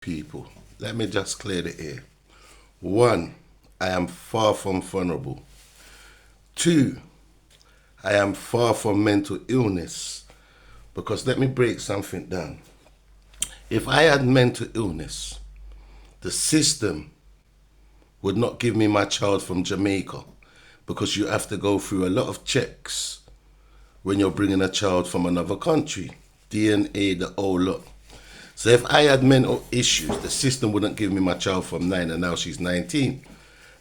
People, let me just clear the air. One, I am far from vulnerable. Two, I am far from mental illness. Because let me break something down. If I had mental illness, the system would not give me my child from Jamaica, because you have to go through a lot of checks when you're bringing a child from another country. DNA, the whole lot. So if I had mental issues, the system wouldn't give me my child from 9 and now she's 19.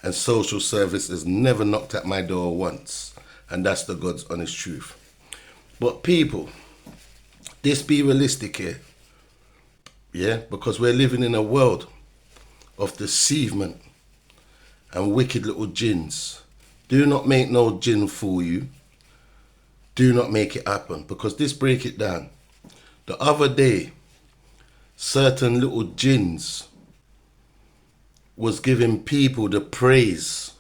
And social service has never knocked at my door once. And that's the God's honest truth. But people, this be realistic here. Yeah, because we're living in a world of deceivement and wicked little jinns. Do not make no jinn fool you. Do not make it happen. Because this break it down. The other day, certain little jinns was giving people the praise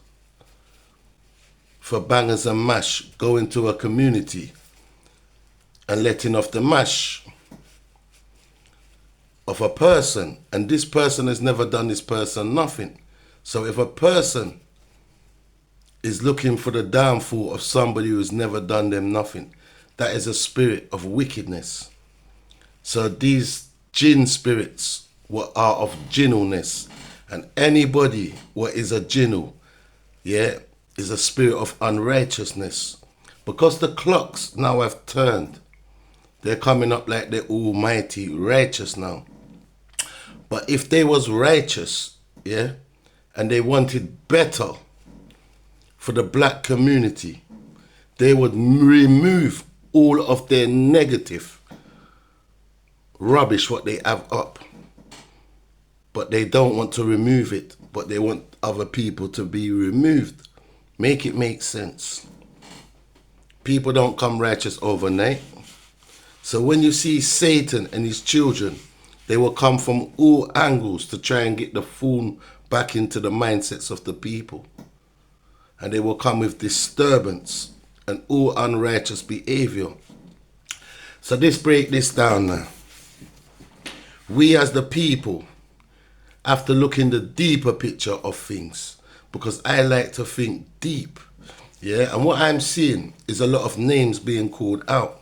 for bangers and mash, going to a community and letting off the mash of a person, and this person has never done this person nothing. So if a person is looking for the downfall of somebody who's never done them nothing, that is a spirit of wickedness. So these jinn spirits what are of jinnulness, and anybody what is a jinnu, yeah, is a spirit of unrighteousness. Because the clocks now have turned, they're coming up like the almighty righteous now. But if they was righteous, yeah, and they wanted better for the black community, they would remove all of their negative rubbish what they have up. But they don't want to remove it, but they want other people to be removed. Make it make sense. People don't come righteous overnight. So when you see Satan and his children, they will come from all angles to try and get the fool back into the mindsets of the people. And they will come with disturbance and all unrighteous behavior. So let's break this down now. We as the people have to look in the deeper picture of things, because I like to think deep. Yeah, and what I'm seeing is a lot of names being called out.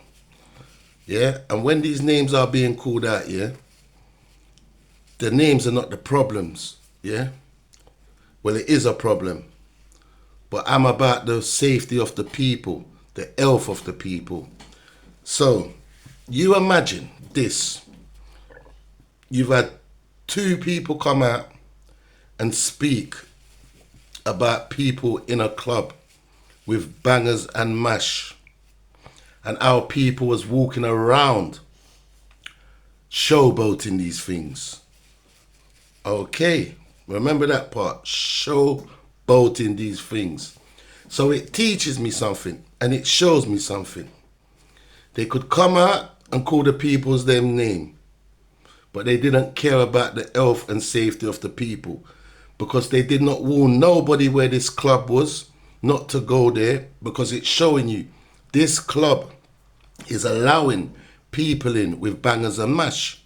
Yeah, and when these names are being called out, yeah, the names are not the problems. Yeah, well, it is a problem, but I'm about the safety of the people, the health of the people. So you imagine this. You've had two people come out and speak about people in a club with bangers and mash, and our people was walking around showboating these things. Okay, remember that part, showboating these things. So it teaches me something and it shows me something. They could come out and call the people's them name, but they didn't care about the health and safety of the people, because they did not warn nobody where this club was, not to go there, because it's showing you this club is allowing people in with bangers and mash.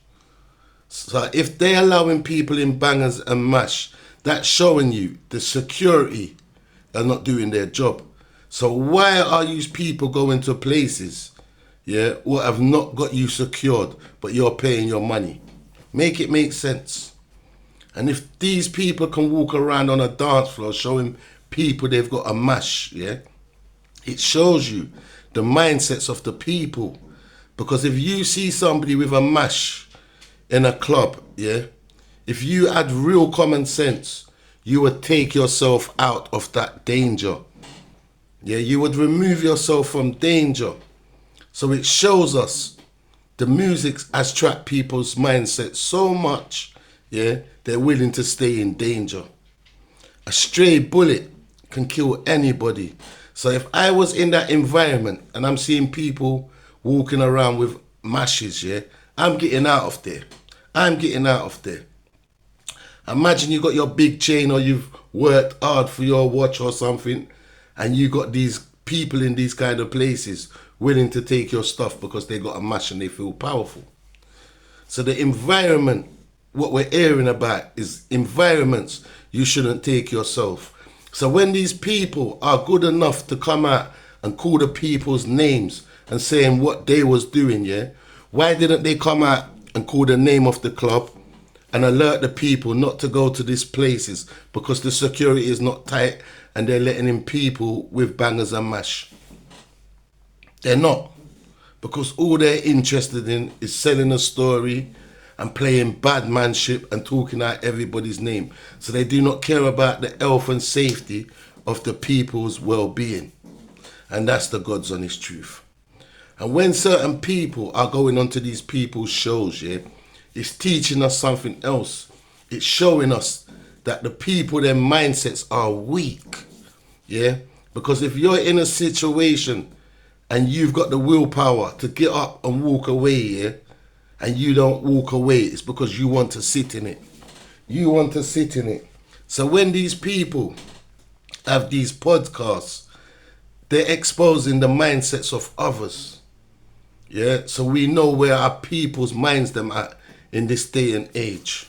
So if they're allowing people in bangers and mash, that's showing you the security are not doing their job. So why are you people going to places, yeah, what have not got you secured, but you're paying your money? Make it make sense. And if these people can walk around on a dance floor showing people they've got a mash, yeah, it shows you the mindsets of the people. Because if you see somebody with a mash in a club, yeah, if you had real common sense, you would take yourself out of that danger. Yeah, you would remove yourself from danger. So it shows us the music has trapped people's mindset so much, yeah, they're willing to stay in danger. A stray bullet can kill anybody. So if I was in that environment and I'm seeing people walking around with mashes, yeah, I'm getting out of there. I'm getting out of there. Imagine you got your big chain, or you've worked hard for your watch or something, and you got these people in these kind of places willing to take your stuff because they got a mash and they feel powerful. So the environment what we're hearing about is environments you shouldn't take yourself. So when these people are good enough to come out and call the people's names and saying what they was doing, yeah, why didn't they come out and call the name of the club and alert the people not to go to these places because the security is not tight and they're letting in people with bangers and mash? They're not. Because all they're interested in is selling a story and playing badmanship and talking out everybody's name. So they do not care about the health and safety of the people's well-being. And that's the God's honest truth. And when certain people are going onto these people's shows, yeah, it's teaching us something else. It's showing us that the people, their mindsets are weak. Yeah? Because if you're in a situation and you've got the willpower to get up and walk away, yeah, and you don't walk away, it's because you want to sit in it. You want to sit in it. So when these people have these podcasts, they're exposing the mindsets of others. Yeah, so we know where our people's minds them at in this day and age.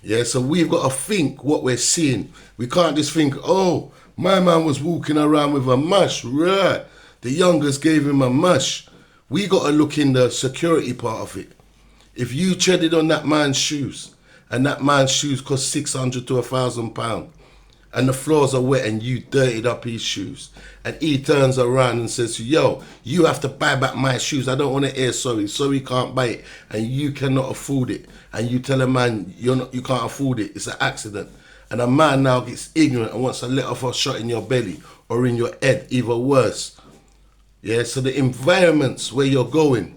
Yeah, so we've got to think what we're seeing. We can't just think, oh, my man was walking around with a mush, right? The youngest gave him a mush. We got to look in the security part of it. If you treaded on that man's shoes, and that man's shoes cost £600 to £1,000, and the floors are wet and you dirtied up his shoes, and he turns around and says, yo, you have to buy back my shoes. I don't want to hear sorry. Sorry can't buy it, and you cannot afford it. And you tell a man you can't afford it. It's an accident. And a man now gets ignorant and wants to let off a shot in your belly or in your head, even worse. Yeah, so the environments where you're going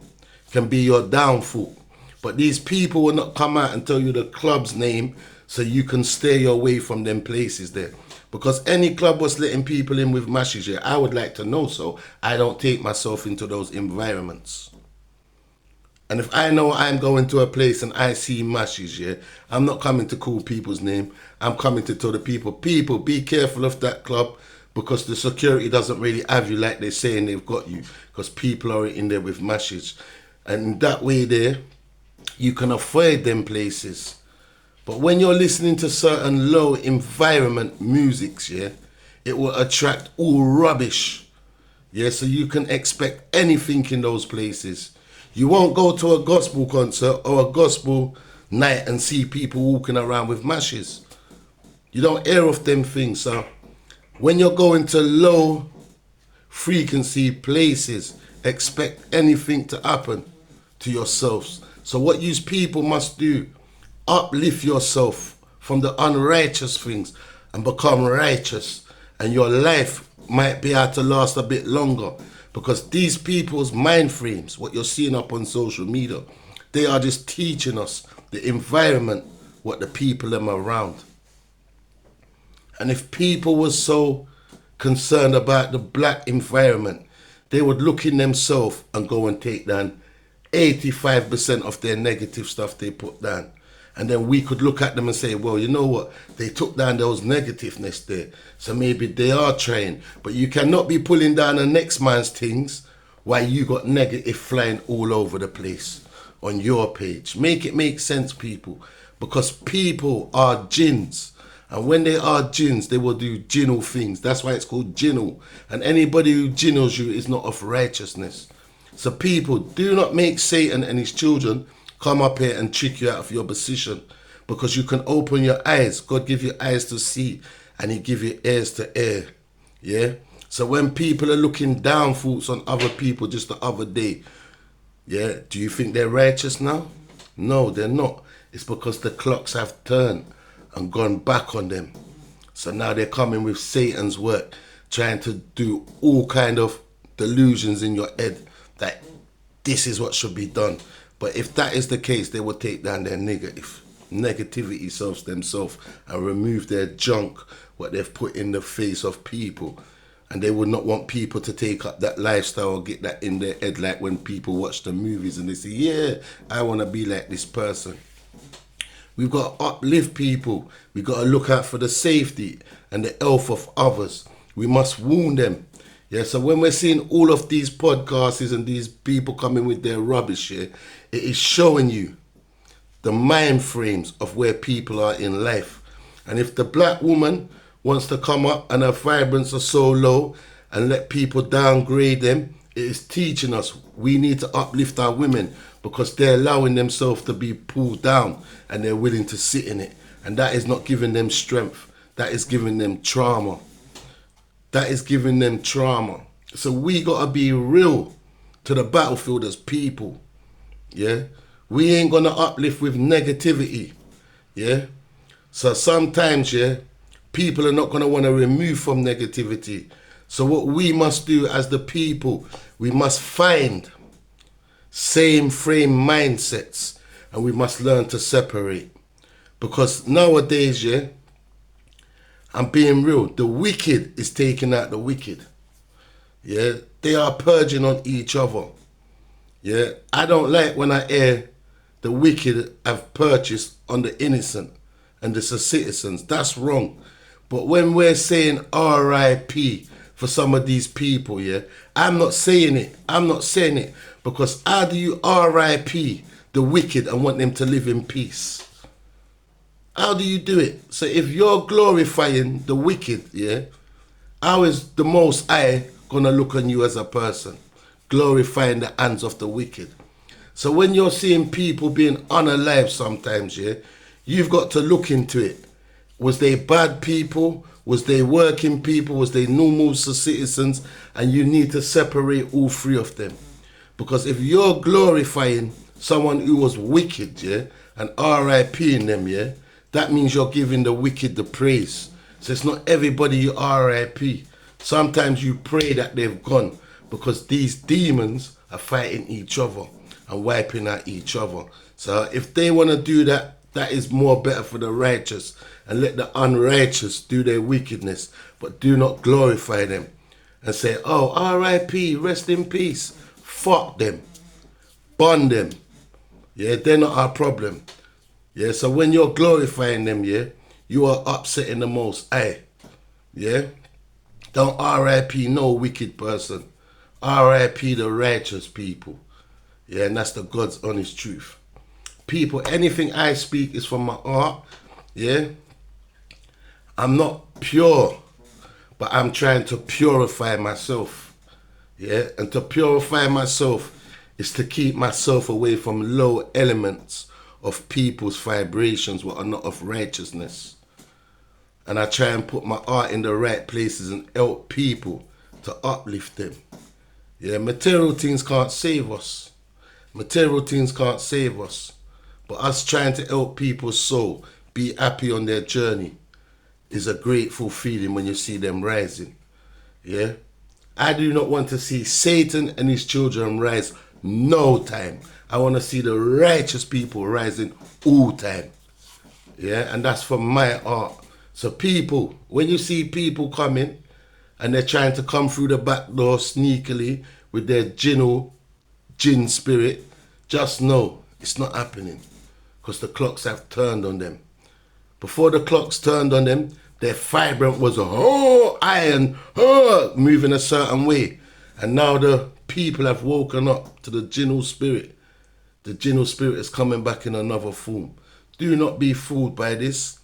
can be your downfall. But these people will not come out and tell you the club's name so you can stay away from them places there. Because any club was letting people in with mashes, yeah, I would like to know, so I don't take myself into those environments. And if I know I'm going to a place and I see mashes, yeah, I'm not coming to call people's name. I'm coming to tell the people, be careful of that club, because the security doesn't really have you like they're saying they've got you, because people are in there with mashes. And that way there, you can avoid them places. But when you're listening to certain low environment musics, yeah, it will attract all rubbish. Yeah, so you can expect anything in those places. You won't go to a gospel concert or a gospel night and see people walking around with mashes. You don't hear of them things, so when you're going to low frequency places, expect anything to happen to yourselves. So what you people must do, uplift yourself from the unrighteous things and become righteous, and your life might be able to last a bit longer, because these people's mind frames, what you're seeing up on social media, they are just teaching us the environment, what the people are around. And if people were so concerned about the black environment, they would look in themselves and go and take down 85% of their negative stuff they put down. And then we could look at them and say, well, you know what? They took down those negativeness there. So maybe they are trying. But you cannot be pulling down the next man's things while you got negative flying all over the place on your page. Make it make sense, people. Because people are jinns. And when they are jinns, they will do jinnal things. That's why it's called jinnal. And anybody who jinnals you is not of righteousness. So people, do not make Satan and his children come up here and trick you out of your position, because you can open your eyes. God give you eyes to see, and he give you ears to hear. Yeah? So when people are looking down faults on other people just the other day, yeah, do you think they're righteous now? No, they're not. It's because the clocks have turned and gone back on them. So now they're coming with Satan's work, trying to do all kind of delusions in your head that this is what should be done. But if that is the case, they will take down their negativity selves themselves and remove their junk, what they've put in the face of people. And they would not want people to take up that lifestyle or get that in their head, like when people watch the movies and they say, yeah, I want to be like this person. We've got to uplift people. We've got to look out for the safety and the health of others. We must warn them. Yeah, so when we're seeing all of these podcasts and these people coming with their rubbish here, it is showing you the mind frames of where people are in life. And if the black woman wants to come up and her vibrance are so low and let people downgrade them, it is teaching us we need to uplift our women because they're allowing themselves to be pulled down and they're willing to sit in it. And that is not giving them strength. That is giving them trauma. That is giving them trauma. So we got to be real to the battlefield as people. Yeah? We ain't going to uplift with negativity. Yeah? So sometimes, yeah, people are not going to want to remove from negativity. So what we must do as the people, we must find same frame mindsets and we must learn to separate. Because nowadays, yeah, I'm being real, the wicked is taking out the wicked. Yeah, they are purging on each other. Yeah, I don't like when I hear the wicked have purchased on the innocent and the citizens. That's wrong. But when we're saying R.I.P. for some of these people, yeah, I'm not saying it. I'm not saying it because how do you R.I.P. the wicked and want them to live in peace? How do you do it? So if you're glorifying the wicked, yeah, how is the Most High gonna look on you as a person? Glorifying the hands of the wicked. So when you're seeing people being unalive sometimes, yeah, you've got to look into it. Was they bad people? Was they working people? Was they normal citizens? And you need to separate all three of them. Because if you're glorifying someone who was wicked, yeah, and RIPing them, yeah, that means you're giving the wicked the praise. So it's not everybody you RIP. Sometimes you pray that they've gone because these demons are fighting each other and wiping out each other. So if they want to do that, that is more better for the righteous, and let the unrighteous do their wickedness, but do not glorify them and say, oh, R.I.P., rest in peace. Fuck them. Bond them. Yeah, they're not our problem. Yeah, so when you're glorifying them, yeah, you are upsetting the Most High. Yeah? Don't R.I.P. no wicked person. R.I.P. the righteous people. Yeah, and that's the God's honest truth. People, anything I speak is from my heart. Yeah? I'm not pure, but I'm trying to purify myself. Yeah? And to purify myself is to keep myself away from low elements of people's vibrations what are not of righteousness. And I try and put my heart in the right places and help people to uplift them. Yeah, material things can't save us. Material things can't save us. But us trying to help people's soul be happy on their journey is a grateful feeling when you see them rising. Yeah? I do not want to see Satan and his children rise no time. I want to see the righteous people rising all time. Yeah? And that's from my heart. So people, when you see people coming and they're trying to come through the back door sneakily with their jinn spirit, just know it's not happening because the clocks have turned on them. Before the clocks turned on them, their vibrant was iron, moving a certain way. And now the people have woken up to the jinnal spirit. The jinnal spirit is coming back in another form. Do not be fooled by this.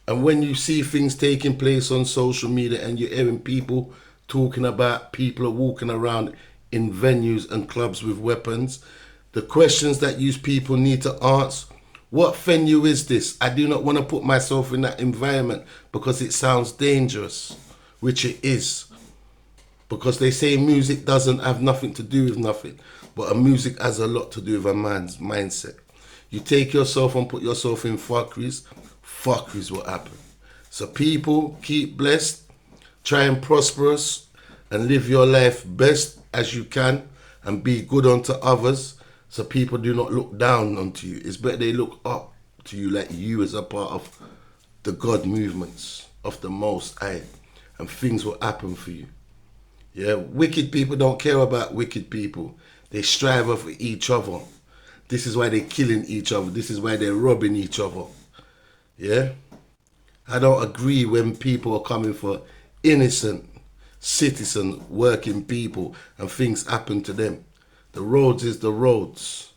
And when you see things taking place on social media and you're hearing people talking about people are walking around in venues and clubs with weapons, the questions that you people need to ask, what venue is this? I do not want to put myself in that environment because it sounds dangerous, which it is. Because they say music doesn't have nothing to do with nothing, but a music has a lot to do with a man's mindset. You take yourself and put yourself in fuckeries will happen. So people, keep blessed, try and prosperous, and live your life best as you can, and be good unto others, so people do not look down onto you. It's better they look up to you like you as a part of the God movements of the Most High, and things will happen for you. Yeah, wicked people don't care about wicked people. They strive for each other. This is why they're killing each other. This is why they're robbing each other. Yeah? I don't agree when people are coming for innocent citizen working people and things happen to them. The roads is the roads.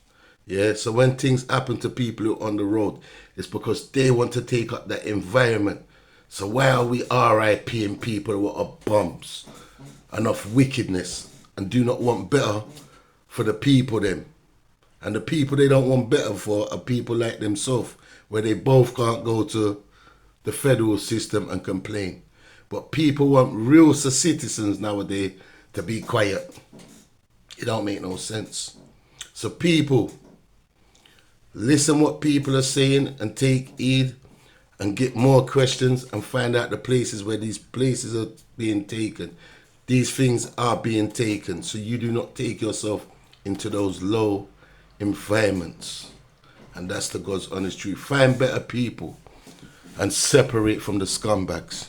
Yeah, so when things happen to people who are on the road, it's because they want to take up that environment. So why are we RIPing people who are bums and of wickedness and do not want better for the people them? And the people they don't want better for are people like themselves, where they both can't go to the federal system and complain. But people want real citizens nowadays to be quiet. It don't make no sense. So people, listen what people are saying and take heed and get more questions and find out the places where these places are being taken. These things are being taken, so you do not take yourself into those low environments. And that's the God's honest truth. Find better people and separate from the scumbags.